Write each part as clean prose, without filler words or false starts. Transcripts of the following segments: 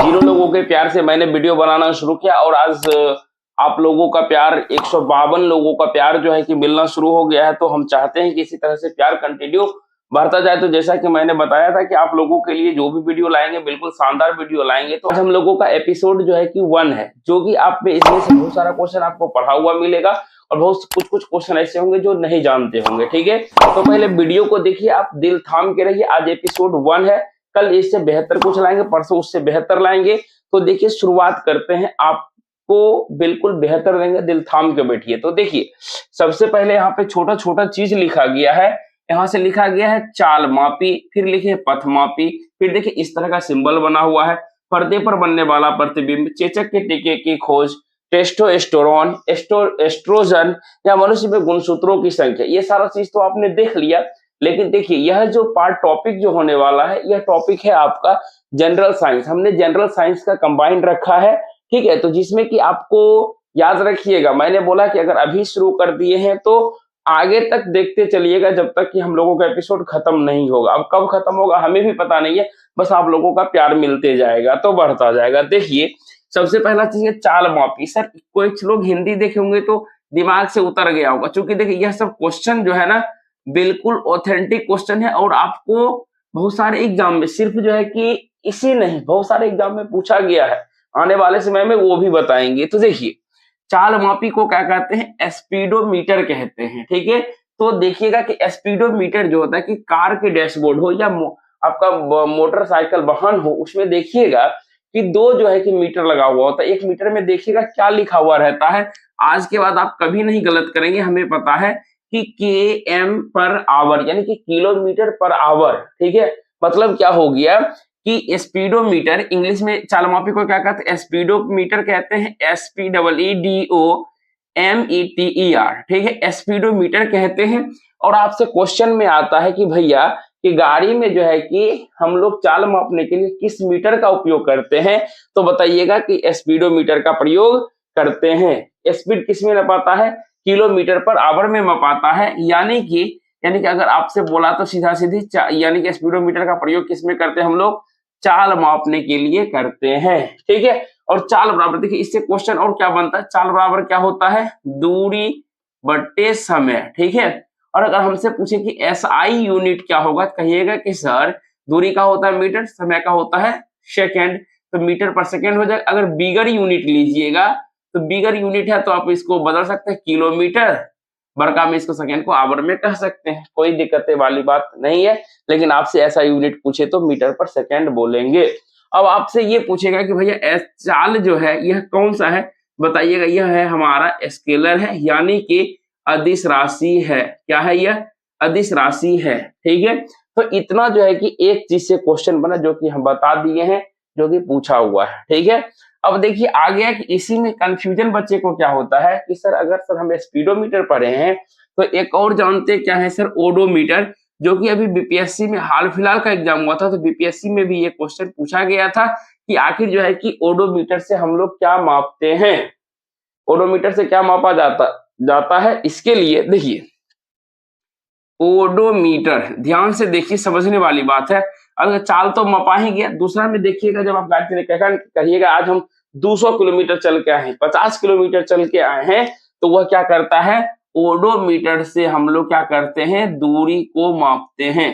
0 लोगों के प्यार से मैंने वीडियो बनाना शुरू किया और आज आप लोगों का प्यार 152 लोगों का प्यार जो है कि मिलना शुरू हो गया है। तो हम चाहते हैं कि इसी तरह से प्यार कंटिन्यू बढ़ता जाए। तो जैसा कि मैंने बताया था कि आप लोगों के लिए जो भी वीडियो लाएंगे बिल्कुल शानदार वीडियो लाएंगे। तो आज हम लोगों का एपिसोड जो है कि 1 है, जो कि आप में इसमें से बहुत सारा क्वेश्चन आपको पढ़ा हुआ मिलेगा और बहुत कुछ क्वेश्चन ऐसे होंगे जो नहीं जानते होंगे। ठीक है, तो पहले वीडियो को देखिए, आप दिल थाम के रहिए। आज एपिसोड 1 है, कल इससे बेहतर कुछ लाएंगे, परसों उससे बेहतर लाएंगे। तो देखिए शुरुआत करते हैं, आपको बिल्कुल बेहतर देंगे, दिल थाम के बैठिए। तो देखिए सबसे पहले यहाँ पे छोटा छोटा चीज लिखा गया है। यहाँ से लिखा गया है चाल मापी, फिर लिखे पथ मापी, फिर देखिए इस तरह का सिंबल बना हुआ है, पर्दे पर बनने वाला प्रतिबिंब, चेचक के टीके की खोज, टेस्टोस्टेरोन, एस्ट्रोजन या मनुष्य में गुणसूत्रों की संख्या। ये सारा चीज तो आपने देख लिया, लेकिन देखिए यह जो पार्ट टॉपिक जो होने वाला है, यह टॉपिक है आपका जनरल साइंस। हमने जनरल साइंस का कंबाइंड रखा है, ठीक है। तो जिसमें कि आपको याद रखिएगा, मैंने बोला कि अगर अभी शुरू कर दिए हैं तो आगे तक देखते चलिएगा जब तक कि हम लोगों का एपिसोड खत्म नहीं होगा। अब कब खत्म होगा हमें भी पता नहीं है, बस आप लोगों का प्यार मिलते जाएगा तो बढ़ता जाएगा। देखिए सबसे पहला चीज है चाल मापी। सर कुछ लोग हिंदी देखे होंगे तो दिमाग से उतर गया होगा, क्योंकि देखिए यह सब क्वेश्चन जो है ना बिल्कुल ऑथेंटिक क्वेश्चन है और आपको बहुत सारे एग्जाम में सिर्फ जो है कि इसी नहीं बहुत सारे एग्जाम में पूछा गया है, आने वाले समय में वो भी बताएंगे। तो देखिए चाल मापी को क्या कहते हैं, स्पीडोमीटर कहते हैं, ठीक है। तो देखिएगा कि स्पीडोमीटर जो होता है कि कार के डैशबोर्ड हो या आपका मोटरसाइकिल वाहन हो, उसमें देखिएगा कि 2 जो है कि मीटर लगा हुआ होता है। 1 मीटर में देखिएगा क्या लिखा हुआ रहता है। आज के बाद आप कभी नहीं गलत करेंगे, हमें पता है कि km पर आवर यानी कि किलोमीटर पर आवर, ठीक है। मतलब क्या हो गया कि स्पीडोमीटर इंग्लिश में चाल मापी को क्या कहते हैं, स्पीडोमीटर कहते हैं, SPEEDOMETER, ठीक है, स्पीडोमीटर कहते हैं। और आपसे क्वेश्चन में आता है कि भैया कि गाड़ी में जो है कि हम लोग चाल मापने के लिए किस मीटर का उपयोग करते हैं, तो बताइएगा कि स्पीडोमीटर का प्रयोग करते हैं। स्पीड किस में नापाता है, किलोमीटर पर आवर में मापाता है। यानी कि अगर आपसे बोला तो सीधा सीधी यानी कि स्पीडोमीटर का प्रयोग किस में करते हैं हम लोग, चाल मापने के लिए करते हैं, ठीक है। और चाल बराबर, देखिए इससे क्वेश्चन और क्या बनता है, चाल बराबर क्या होता है, दूरी बट्टे समय, ठीक है। और अगर हमसे पूछे कि SI यूनिट क्या होगा, कहिएगा कि सर दूरी का होता है मीटर, समय का होता है सेकेंड, तो मीटर पर सेकेंड हो जाएगा। अगर बिगर यूनिट लीजिएगा तो बिगर यूनिट है तो आप इसको बदल सकते हैं किलोमीटर, बड़का में इसको सेकेंड को आवर में कह सकते हैं, कोई दिक्कत वाली बात नहीं है। लेकिन आपसे ऐसा यूनिट पूछे तो मीटर पर सेकेंड बोलेंगे। अब आपसे ये पूछेगा कि भैया चाल जो है यह कौन सा है, बताइएगा यह है हमारा स्केलर है, यानी कि अदिश राशि है। क्या है यह, अदिश राशि है, ठीक है। तो इतना जो है कि एक चीज से क्वेश्चन बना जो कि हम बता दिए हैं, जो कि पूछा हुआ है, ठीक है। अब देखिए आ गया कि इसी में कंफ्यूजन बच्चे को क्या होता है कि सर अगर सर हम स्पीडोमीटर पढ़े हैं तो एक और जानते क्या है सर, ओडोमीटर, जो कि अभी बीपीएससी में हाल फिलहाल का एग्जाम हुआ था। तो बीपीएससी में भी ये क्वेश्चन पूछा गया था कि आखिर जो है कि ओडोमीटर से हम लोग क्या मापते हैं, ओडोमीटर से क्या मापा जाता है। इसके लिए देखिए ओडोमीटर ध्यान से देखिए, समझने वाली बात है। अगर चाल तो मापा ही गया, दूसरा में देखिएगा जब आप गाड़ी चले कहिएगा आज हम 200 किलोमीटर चल के आए हैं, 50 किलोमीटर चल के आए हैं, तो वह क्या करता है, ओडोमीटर से हम लोग क्या करते हैं, दूरी को मापते हैं।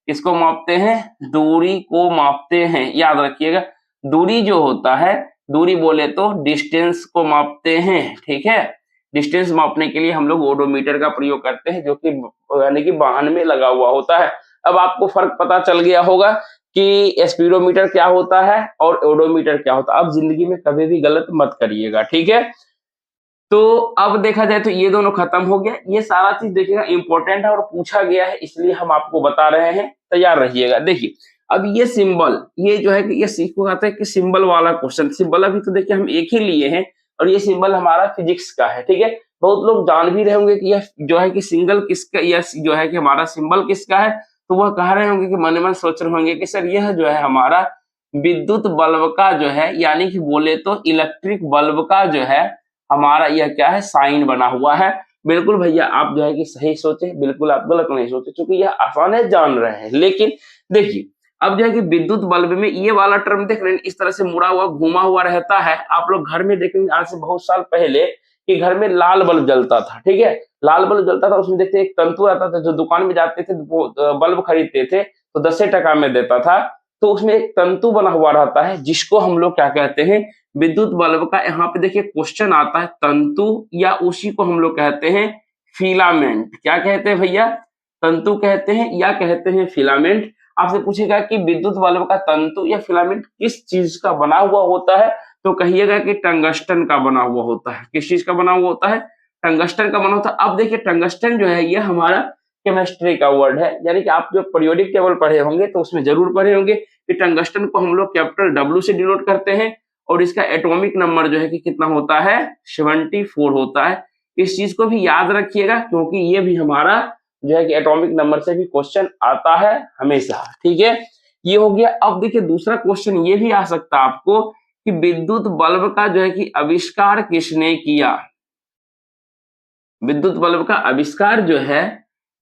किसको मापते हैं, दूरी को मापते हैं। याद रखिएगा दूरी जो होता है, दूरी बोले तो डिस्टेंस को मापते हैं, ठीक है। डिस्टेंस मापने के लिए हम लोग ओडोमीटर का प्रयोग करते हैं, जो कि यानी कि वाहन में लगा हुआ होता है। अब आपको फर्क पता चल गया होगा कि स्पीडोमीटर क्या होता है और ओडोमीटर क्या होता है। अब जिंदगी में कभी भी गलत मत करिएगा, ठीक है। तो अब देखा जाए तो ये दोनों खत्म हो गया। ये सारा चीज देखिएगा इंपॉर्टेंट है और पूछा गया है, इसलिए हम आपको बता रहे हैं, तैयार रहिएगा। देखिए अब ये सिंबल, ये जो है कि ये सीखो आता है कि सिंबल वाला क्वेश्चन, सिंबल अभी तो देखिए हम एक ही लिए हैं और ये सिंबल हमारा फिजिक्स का है, ठीक है। बहुत लोग जान भी रहे होंगे कि यह जो है कि सिंगल किसका, यह जो है कि हमारा सिंबल किसका है, तो वह कह रहे होंगे कि मन मन सोच रहे होंगे कि सर यह जो है हमारा विद्युत बल्ब का जो है, यानी कि बोले तो इलेक्ट्रिक बल्ब का जो है हमारा यह क्या है, साइन बना हुआ है। बिल्कुल भैया आप जो है कि सही सोचे, बिल्कुल आप गलत नहीं सोचे, क्योंकि यह आसान है, जान रहे हैं। लेकिन देखिए अब जो है कि विद्युत बल्ब में ये वाला टर्म देख रहे हैं, इस तरह से मुड़ा हुआ घुमा हुआ रहता है। आप लोग घर में देखेंगे आज से बहुत साल पहले कि घर में लाल बल्ब जलता था, ठीक है, लाल बल्ब जलता था, उसमें देखते एक तंतु आता था, जो दुकान में जाते थे वो बल्ब खरीदते थे तो 10 टका में देता था, तो उसमें एक तंतु बना हुआ रहता है जिसको हम लोग क्या कहते हैं, विद्युत बल्ब का। यहाँ पे देखिए क्वेश्चन आता है तंतु, या उसी को हम लोग कहते हैं फिलामेंट। क्या कहते हैं भैया, तंतु कहते हैं या कहते हैं फिलामेंट। आपसे पूछेगा कि विद्युत बल्ब का तंतु या फिलामेंट किस चीज का बना हुआ होता है, तो कहिएगा कि टंगस्टन का बना हुआ होता है। किस चीज का बना हुआ होता है, टंगस्टन का बना होता है। अब देखिए टंगस्टन जो है ये हमारा केमिस्ट्री का वर्ड है, यानी कि आप जो पीरियोडिक टेबल पढ़े होंगे तो उसमें जरूर पढ़े होंगे कि टंगस्टन को हम लोग कैपिटल W से डिनोट करते हैं, और इसका एटॉमिक नंबर जो है कि कितना होता है, 74 होता है। इस चीज को भी याद रखिएगा क्योंकि ये भी हमारा जो है कि एटॉमिक नंबर से भी क्वेश्चन आता है हमेशा, ठीक है। ये हो गया। अब देखिए दूसरा क्वेश्चन ये भी आ सकता है आपको कि विद्युत बल्ब का जो है कि आविष्कार किसने किया। विद्युत बल्ब का आविष्कार जो है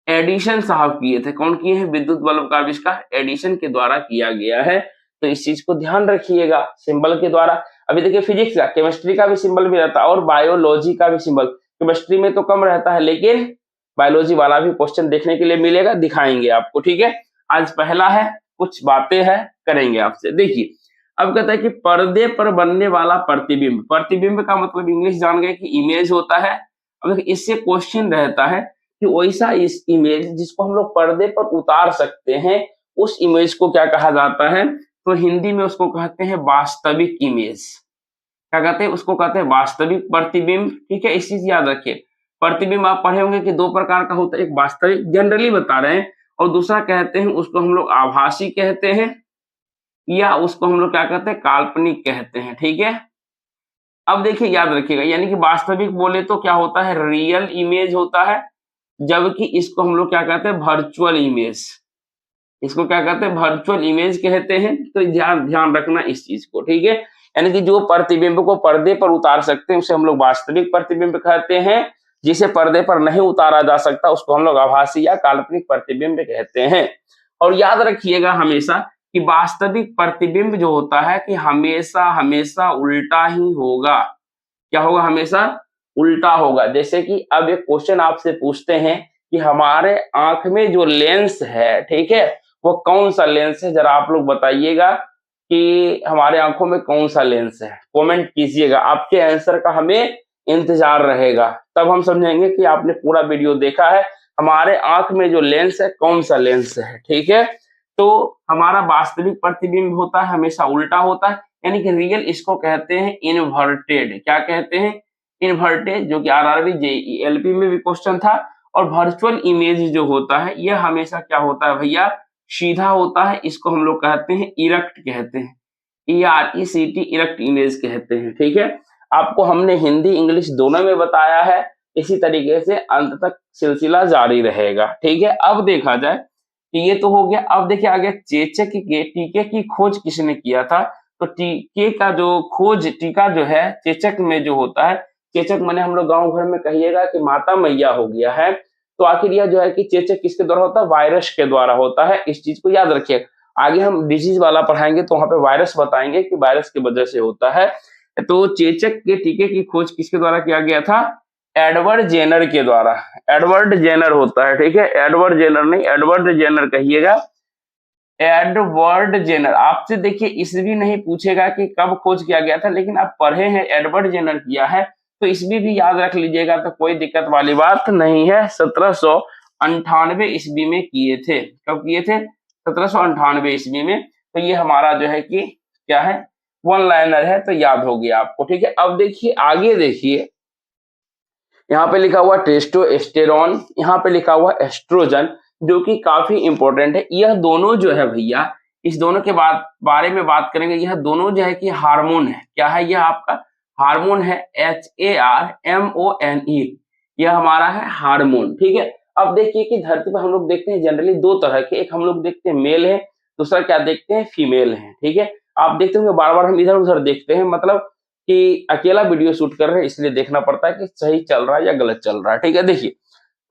एडिशन साहब किए थे। कौन किए हैं विद्युत बल्ब का आविष्कार, एडिशन के द्वारा किया गया है। तो इस चीज को ध्यान रखिएगा सिंबल के द्वारा। अभी देखिए फिजिक्स का, केमिस्ट्री का भी सिंबल भी रहता है और बायोलॉजी का भी सिंबल। केमिस्ट्री में तो कम रहता है लेकिन बायोलॉजी वाला भी क्वेश्चन देखने के लिए मिलेगा, दिखाएंगे आपको, ठीक है। आज पहला है, कुछ बातें हैं करेंगे आपसे। देखिए अब कहता है कि पर्दे पर बनने वाला प्रतिबिंब। प्रतिबिंब का मतलब इंग्लिश जान गए कि इमेज होता है। अब इससे क्वेश्चन रहता है कि वैसा इस इमेज जिसको हम लोग पर्दे पर उतार सकते हैं, उस इमेज को क्या कहा जाता है, तो हिंदी में उसको कहते हैं वास्तविक इमेज। क्या कहते हैं, उसको कहते हैं वास्तविक प्रतिबिंब, ठीक है। इस चीज याद रखिए। प्रतिबिंब आप पढ़े होंगे कि दो प्रकार का होता है, एक वास्तविक जनरली बता रहे हैं, और दूसरा कहते हैं उसको हम लोग आभासी कहते हैं, या उसको हम लोग क्या कहते हैं, काल्पनिक कहते हैं, ठीक है। अब देखिए याद रखिएगा, यानी कि वास्तविक बोले तो क्या होता है, रियल इमेज होता है, जबकि इसको हम लोग क्या कहते हैं, वर्चुअल इमेज। इसको क्या कहते हैं, वर्चुअल इमेज कहते हैं। तो ध्यान ध्यान रखना इस चीज को, ठीक है। यानी कि जो प्रतिबिंब को पर्दे पर उतार सकते हैं उसे हम लोग वास्तविक प्रतिबिंब कहते हैं, जिसे पर्दे पर नहीं उतारा जा सकता उसको हम लोग आभासी या काल्पनिक प्रतिबिंब कहते हैं। और याद रखिएगा हमेशा कि वास्तविक प्रतिबिंब जो होता है कि हमेशा हमेशा उल्टा ही होगा। क्या होगा, हमेशा उल्टा होगा। जैसे कि अब एक क्वेश्चन आपसे पूछते हैं कि हमारे आंख में जो लेंस है, ठीक है, वो कौन सा लेंस है, जरा आप लोग बताइएगा कि हमारे आंखों में कौन सा लेंस है। कमेंट कीजिएगा, आपके आंसर का हमें इंतजार रहेगा, तब हम समझेंगे कि आपने पूरा वीडियो देखा है। हमारे आंख में जो लेंस है कौन सा लेंस है, ठीक है। तो हमारा वास्तविक प्रतिबिंब होता है हमेशा उल्टा होता है, यानी कि रियल इसको कहते हैं इनवर्टेड। क्या कहते हैं, इनवर्टेड, जो कि आरआरबी जेईएलपी में भी क्वेश्चन था। और वर्चुअल इमेज जो होता है यह हमेशा क्या होता है भैया, सीधा होता है। इसको हम लोग कहते हैं इरेक्ट कहते हैं, ERECT, इरेक्ट इमेज कहते हैं, ठीक है। आपको हमने हिंदी इंग्लिश दोनों में बताया है, इसी तरीके से अंत तक सिलसिला जारी रहेगा, ठीक है। अब देखा जाए कि ये तो हो गया। अब देखिए आगे चेचक के टीके की खोज किसने किया था, तो टीके का जो खोज, टीका जो है चेचक में जो होता है, चेचक माने हम लोग गांव घर में कहिएगा कि माता मैया हो गया है। तो आखिर यह जो है कि चेचक किसके द्वारा होता है, वायरस के द्वारा होता है। इस चीज को याद रखिए, आगे हम डिजीज वाला पढ़ाएंगे तो वहां पे वायरस बताएंगे कि वायरस की वजह से होता है। तो चेचक के टीके की खोज किसके द्वारा किया गया था, एडवर्ड जेनर के द्वारा। एडवर्ड जेनर होता है, ठीक है, एडवर्ड जेनर नहीं, एडवर्ड जेनर कहिएगा, एडवर्ड जेनर। आपसे देखिए ईस्वी नहीं पूछेगा कि कब खोज किया गया था, लेकिन आप पढ़े हैं एडवर्ड जेनर किया है तो ईस्वी भी याद रख लीजिएगा, तो कोई दिक्कत वाली बात नहीं है। 1798 ईस्वी में किए थे। कब किए थे, 1798 ईस्वी में। तो ये हमारा जो है कि क्या है, वन लाइनर है, तो याद हो गया आपको, ठीक है। अब देखिए आगे देखिए, यहाँ पे लिखा हुआ टेस्टोस्टेरोन, यहाँ पे लिखा हुआ एस्ट्रोजन, जो कि काफी इंपॉर्टेंट है। यह दोनों जो है भैया, इस दोनों के बारे में बात करेंगे। यह दोनों जो है कि हार्मोन है। क्या है, यह आपका हार्मोन है, HARMONE, यह हमारा है हार्मोन, ठीक है। अब देखिए कि धरती पर हम लोग देखते हैं जनरली दो तरह के, एक हम लोग देखते हैं मेल है, दूसरा क्या देखते हैं, फीमेल है, ठीक है। आप देखते होंगे बार बार हम इधर उधर देखते हैं, मतलब कि अकेला वीडियो शूट कर रहे हैं इसलिए देखना पड़ता है कि सही चल रहा है या गलत चल रहा है, ठीक है। देखिए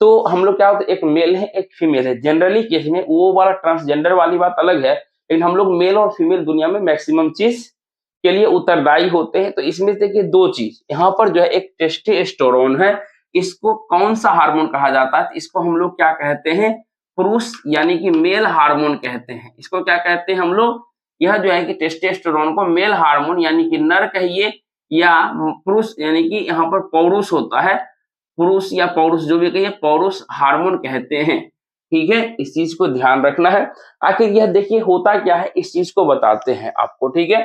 तो हम लोग क्या होता है, एक मेल है एक फीमेल है। जनरली केस में वो वाला ट्रांसजेंडर वाली बात अलग है, लेकिन हम लोग मेल और फीमेल दुनिया में मैक्सिमम चीज के लिए उत्तरदायी होते हैं। तो इसमें से देखिए दो चीज यहाँ पर जो है, एक टेस्टोस्टेरोन है, इसको कौन सा हार्मोन कहा जाता है? इसको हम लोग क्या कहते हैं? पुरुष यानी कि मेल हार्मोन कहते हैं। इसको क्या कहते हैं हम लोग? यह जो है कि टेस्टोस्टेरोन को मेल हार्मोन यानी कि नर कहिए या पुरुष यानी कि यहाँ पर पौरुष होता है, पुरुष या पौरुष जो भी कहिए, पौरुष हार्मोन कहते हैं। ठीक है, इस चीज को ध्यान रखना है। आखिर यह देखिए होता क्या है, इस चीज को बताते हैं आपको। ठीक है,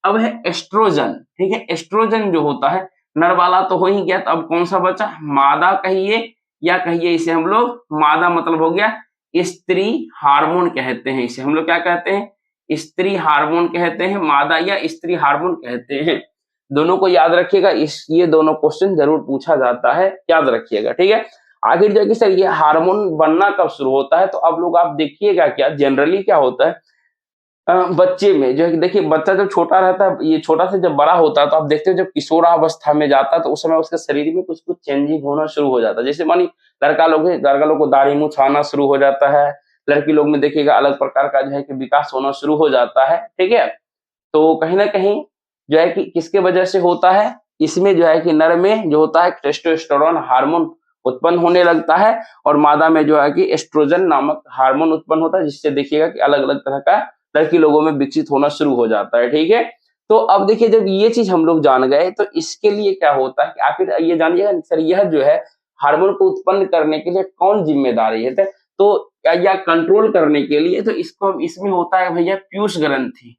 अब है एस्ट्रोजन। ठीक है, एस्ट्रोजन जो होता है, नर वाला तो हो ही गया, तो अब कौन सा बचा? मादा कहिए या कहिए इसे हम लोग, मादा मतलब हो गया स्त्री हार्मोन कहते हैं। इसे हम लोग क्या कहते हैं? स्त्री हार्मोन कहते हैं, मादा या स्त्री हार्मोन कहते हैं। दोनों को याद रखिएगा, ये दोनों क्वेश्चन जरूर पूछा जाता है, याद रखिएगा। ठीक है, आखिर जो कि सर ये हार्मोन बनना कब शुरू होता है? तो अब लोग आप देखिएगा क्या जनरली क्या होता है बच्चे में, जो है देखिए बच्चा जब छोटा रहता है, ये छोटा से जब बड़ा होता है, तो आप देखते हो जब किशोरावस्था में जाता है तो उस समय उसके शरीर में कुछ कुछ चेंजिंग होना शुरू हो जाता है। जैसे मानी लड़का लोग को दाढ़ी मूंछ आना शुरू हो जाता है, लड़की लोग में देखिएगा अलग प्रकार का जो है कि विकास होना शुरू हो जाता है। ठीक है, तो कहीं ना कहीं जो है कि किसके वजह से होता है? इसमें जो है कि नर में जो होता है टेस्टोस्टेरोन हार्मोन उत्पन्न होने लगता है, और मादा में जो है कि एस्ट्रोजन नामक हार्मोन उत्पन्न होता है, जिससे देखिएगा कि अलग अलग तरह का लड़की लोगों में विकसित होना शुरू हो जाता है। ठीक है, तो अब देखिए जब ये चीज हम लोग जान गए, तो इसके लिए क्या होता है कि आखिर ये जानिएगा सर, यह जो है हार्मोन को उत्पन्न करने के लिए कौन जिम्मेदारी है? तो या कंट्रोल करने के लिए, तो इसको इसमें होता है भैया पीयूष ग्रंथि।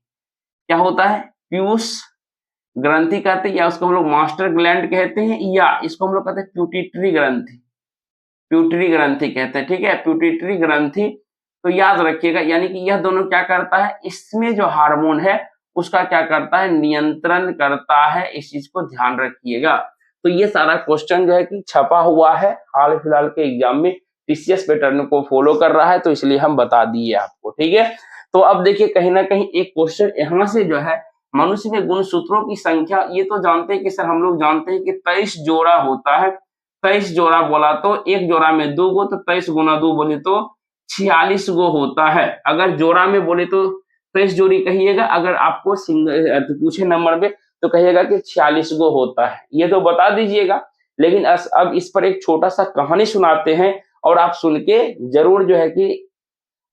क्या होता है? पीयूष ग्रंथि कहते हैं, या उसको हम लोग मास्टर ग्लैंड कहते हैं, या इसको हम लोग कहते हैं प्यूटिटरी ग्रंथि। प्यूटरी ग्रंथि कहते हैं। ठीक है, प्यूटिटरी ग्रंथि। तो याद रखिएगा, यानी कि यह दोनों क्या करता है? इसमें जो हार्मोन है उसका क्या करता है? नियंत्रण करता है। इस चीज को ध्यान रखिएगा। तो ये सारा क्वेश्चन जो है कि छपा हुआ है हाल फिलहाल के एग्जाम में, टीसीएस पैटर्न को फॉलो कर रहा है, तो इसलिए हम बता दिए आपको। ठीक है, तो अब देखिए कहीं ना कहीं एक क्वेश्चन यहाँ से जो है, मनुष्य में गुणसूत्रों की संख्या, ये तो जानते हैं कि सर, हम लोग जानते हैं कि 23 जोड़ा होता है। 23 जोड़ा बोला तो एक जोड़ा में 2 गो, तो 23 गुना 2 बोले तो 46 गो होता है। अगर जोड़ा में बोले तो 23 जोड़ी कहिएगा, अगर आपको सिंगल पूछे नंबर में तो कहिएगा कि 46 गो होता है। ये तो बता दीजिएगा, लेकिन अब इस पर एक छोटा सा कहानी सुनाते हैं, और आप सुन के जरूर जो है कि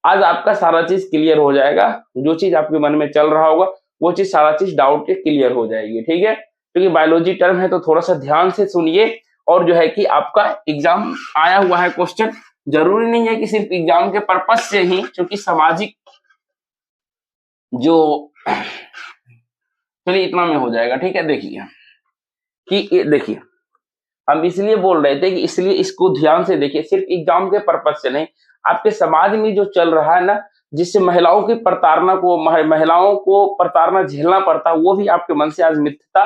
आज आपका सारा चीज क्लियर हो जाएगा। जो चीज आपके मन में चल रहा होगा वो चीज, सारा चीज डाउट के क्लियर हो जाएगी। ठीक है, क्योंकि बायोलॉजी टर्म है तो थोड़ा सा ध्यान से सुनिए, और जो है कि आपका एग्जाम आया हुआ है क्वेश्चन, जरूरी नहीं है कि सिर्फ एग्जाम के पर्पज से ही, क्योंकि सामाजिक जो, चलिए इतना में हो जाएगा। ठीक है, देखिए कि देखिए हम इसलिए बोल रहे थे कि इसलिए इसको ध्यान से देखिए, सिर्फ एग्जाम के पर्पज से नहीं, आपके समाज में जो चल रहा है ना, जिससे महिलाओं की प्रताड़ना को, महिलाओं को प्रताड़ना झेलना पड़ता है, वो भी आपके मन से आज मिथ्यता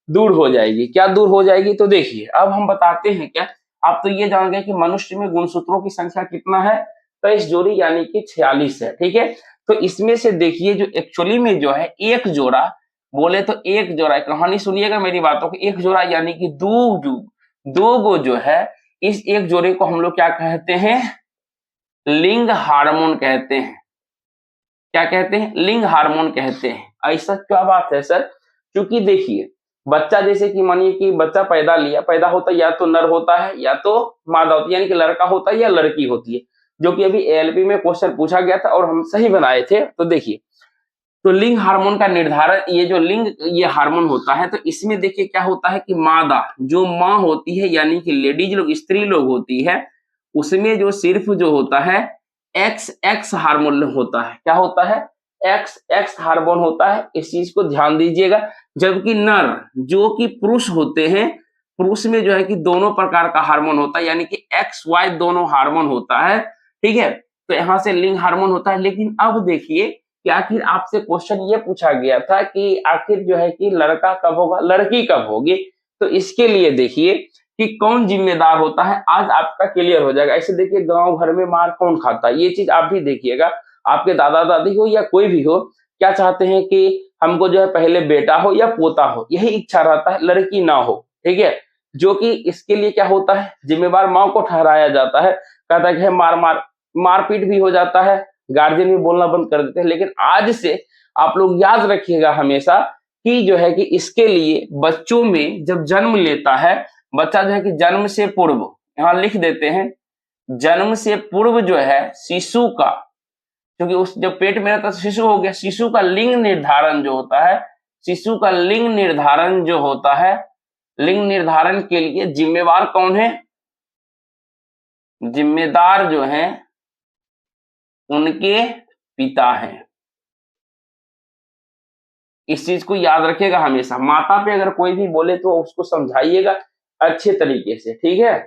दूर हो जाएगी। क्या दूर हो जाएगी? तो देखिए अब हम बताते हैं क्या। आप तो ये जान गए कि मनुष्य में गुणसूत्रों की संख्या कितना है? 23 जोड़ी यानी कि 46 है। ठीक है, तो इसमें से देखिए जो एक्चुअली में जो है एक जोड़ा, बोले तो एक जोड़ा, कहानी सुनिएगा मेरी बातों की, एक जोड़ा यानी कि दो गो जो है, इस एक जोड़े को हम लोग क्या कहते हैं? लिंग हार्मोन कहते हैं। क्या कहते हैं? लिंग हार्मोन कहते हैं। ऐसा क्या बात है सर? क्योंकि देखिए बच्चा, जैसे कि मानिए कि बच्चा पैदा होता है, या तो नर होता है या तो मादा होती है, यानी कि लड़का होता है या लड़की होती है, जो कि अभी एएलपी में क्वेश्चन पूछा गया था और हम सही बनाए थे। तो देखिए, तो लिंग हार्मोन का निर्धारण, ये जो ये हार्मोन होता है, तो इसमें देखिए क्या होता है कि मादा जो माँ होती है, यानी कि लेडीज लोग, स्त्री लोग होती है, उसमें जो सिर्फ जो होता है एक्स हार्मोन होता है। क्या होता है? एक्स हार्मोन होता है। इस चीज को ध्यान दीजिएगा। जबकि नर जो कि पुरुष होते हैं, पुरुष में जो है कि दोनों प्रकार का हार्मोन होता है, यानी कि एक्स वाई दोनों हार्मोन होता है। ठीक है, तो यहाँ से लिंग हार्मोन होता है। लेकिन अब देखिए कि आखिर आपसे क्वेश्चन ये पूछा गया था कि आखिर जो है कि लड़का कब होगा, लड़की कब होगी। तो इसके लिए देखिए कि कौन जिम्मेदार होता है, आज आपका क्लियर हो जाएगा। ऐसे देखिए गांव घर में मार कौन खाता है, ये चीज आप भी देखिएगा। आपके दादा दादी हो या कोई भी हो, क्या चाहते हैं कि हमको जो है पहले बेटा हो या पोता हो, यही इच्छा रहता है, लड़की ना हो। ठीक है, जो कि इसके लिए क्या होता है, जिम्मेवार माँ को ठहराया जाता है। कहता है कि मारपीट भी हो जाता है, गार्जियन भी बोलना बंद कर देते हैं। लेकिन आज से आप लोग याद रखिएगा हमेशा कि जो है कि इसके लिए बच्चों में जब जन्म लेता है बच्चा, जो है कि जन्म से पूर्व, यहाँ लिख देते हैं, जन्म से पूर्व जो है शिशु का, क्योंकि उस जब पेट में रहता शिशु हो गया, शिशु का लिंग निर्धारण जो होता है, शिशु का लिंग निर्धारण जो होता है, लिंग निर्धारण के लिए जिम्मेवार कौन है? जिम्मेदार जो है उनके पिता हैं। इस चीज को याद रखिएगा हमेशा। माता पे अगर कोई भी बोले तो उसको समझाइएगा अच्छे तरीके से, ठीक है,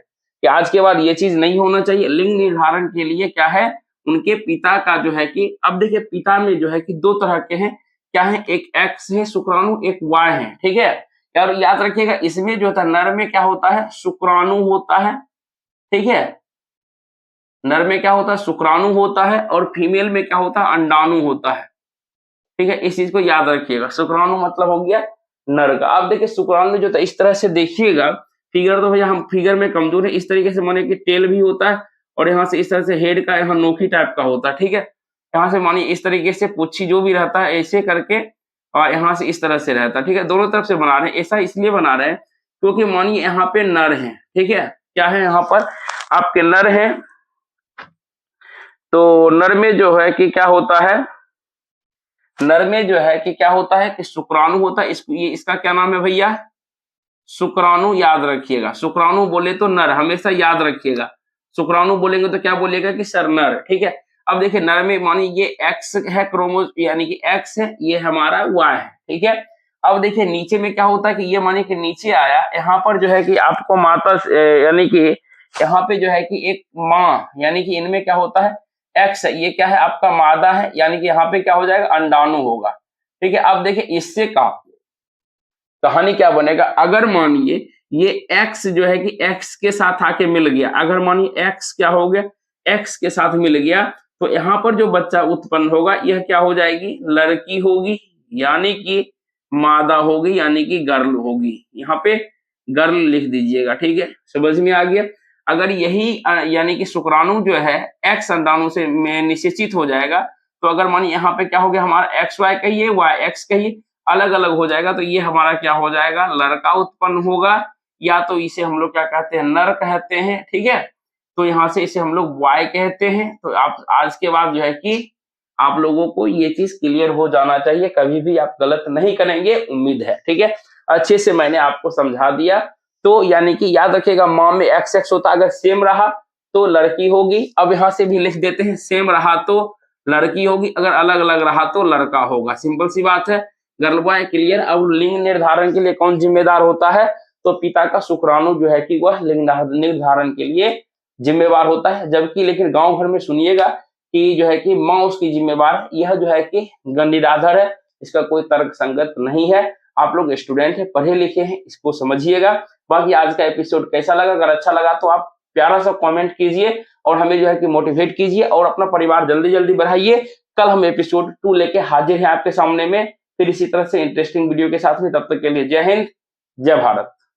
कि आज के बाद ये चीज नहीं होना चाहिए। लिंग निर्धारण के लिए क्या है, उनके पिता का जो है कि, अब देखिए पिता में जो है कि दो तरह के हैं, क्या है, एक एक्स है शुक्राणु, एक वाय है, ठीक है। और याद रखिएगा इसमें जो होता है नर में क्या होता है, शुक्राणु होता है, ठीक है, नर में क्या होता है, शुक्राणु होता है, और फीमेल में क्या होता है, अंडाणु होता है, ठीक है। इस चीज को याद रखिएगा। शुक्राणु मतलब हो गया नर का। अब देखिए शुक्राणु जो था इस तरह से देखिएगा, फिगर तो भैया हम फिगर में कमजोर है, इस तरीके से माने कि टेल भी होता है, और यहाँ से इस तरह से हेड का यहाँ नोकी टाइप का होता है, ठीक है। यहाँ से मानिए इस तरीके से पुच्छी जो भी रहता है ऐसे करके, और यहाँ से इस तरह से रहता है, ठीक है। दोनों तरफ से बना रहे हैं, ऐसा इसलिए बना रहे हैं क्योंकि मानिए यहाँ पे नर है, ठीक है, क्या है यहाँ पर आपके नर है, तो नर में जो है कि क्या होता है, नर में जो है कि क्या होता है कि शुक्राणु होता है। ये इसका क्या नाम है भैया, शुक्राणु, याद रखिएगा। शुक्राणु बोले तो नर, हमेशा याद रखिएगा। शुक्राणु बोलेंगे तो क्या बोलेगा कि सर नर, ठीक है। अब देखिए नर में मानिए ये एक्स है, क्रोमो यानी कि एक्स है, ये हमारा वाई है, ठीक है। अब देखिए नीचे में क्या होता है कि ये मानिए कि नीचे आया, यहाँ पर जो है कि आपको माता यानी कि यहाँ पे जो है कि एक माँ, यानी कि इनमें क्या होता है एक्स है, ये क्या है आपका मादा है, यानी कि यहाँ पे क्या हो जाएगा अंडाणु होगा, ठीक है। अब देखिए इससे का कहानी क्या बनेगा, अगर मानिए ये एक्स जो है कि एक्स के साथ आके मिल गया, अगर मानिए एक्स क्या हो गया, एक्स के साथ मिल गया, तो यहाँ पर जो बच्चा उत्पन्न होगा यह क्या हो जाएगी, लड़की होगी, यानी कि मादा होगी, यानी कि गर्ल होगी। यहाँ पे गर्ल लिख दीजिएगा, ठीक है, समझ में आ गया। अगर यही यानी कि शुक्राणु जो है एक्स अंडाणु से में निषेचित हो जाएगा, तो अगर मानिए यहाँ पे क्या हो गया हमारा एक्स वाई कहिए, वाई एक्स कहिए, अलग अलग हो जाएगा, तो ये हमारा क्या हो जाएगा, लड़का उत्पन्न होगा, या तो इसे हम लोग क्या कहते हैं, नर कहते हैं, ठीक है। तो यहाँ से इसे हम लोग वाई कहते हैं। तो आप आज के बाद जो है कि आप लोगों को ये चीज क्लियर हो जाना चाहिए, कभी भी आप गलत नहीं करेंगे, उम्मीद है, ठीक है। अच्छे से मैंने आपको समझा दिया। तो यानी कि याद रखिएगा माँ में एक्स एक्स होता, अगर सेम रहा तो लड़की होगी। अब यहाँ से भी लिख देते हैं, सेम रहा तो लड़की होगी, अगर अलग अलग रहा तो लड़का होगा, सिंपल सी बात है। Girl boy clear. अब लिंग निर्धारण के लिए कौन जिम्मेदार होता है, तो पिता का शुक्राणु जो है कि वह लिंग निर्धारण के लिए जिम्मेवार होता है। जबकि लेकिन गांव भर में सुनिएगा कि जो है कि माँ उसकी जिम्मेवार, यह जो है कि गंडीराधर है, इसका कोई तर्क संगत नहीं है। आप लोग स्टूडेंट है, पढ़े लिखे हैं, इसको समझिएगा। बाकी आज का एपिसोड कैसा लगा, अगर अच्छा लगा तो आप प्यारा सा कमेंट कीजिए और हमें जो है कि मोटिवेट कीजिए और अपना परिवार जल्दी जल्दी बढ़ाइए। कल हम एपिसोड 2 लेके हाजिर हैं आपके सामने में, फिर इसी तरह से इंटरेस्टिंग वीडियो के साथ में। तब तक के लिए जय हिंद, जय भारत।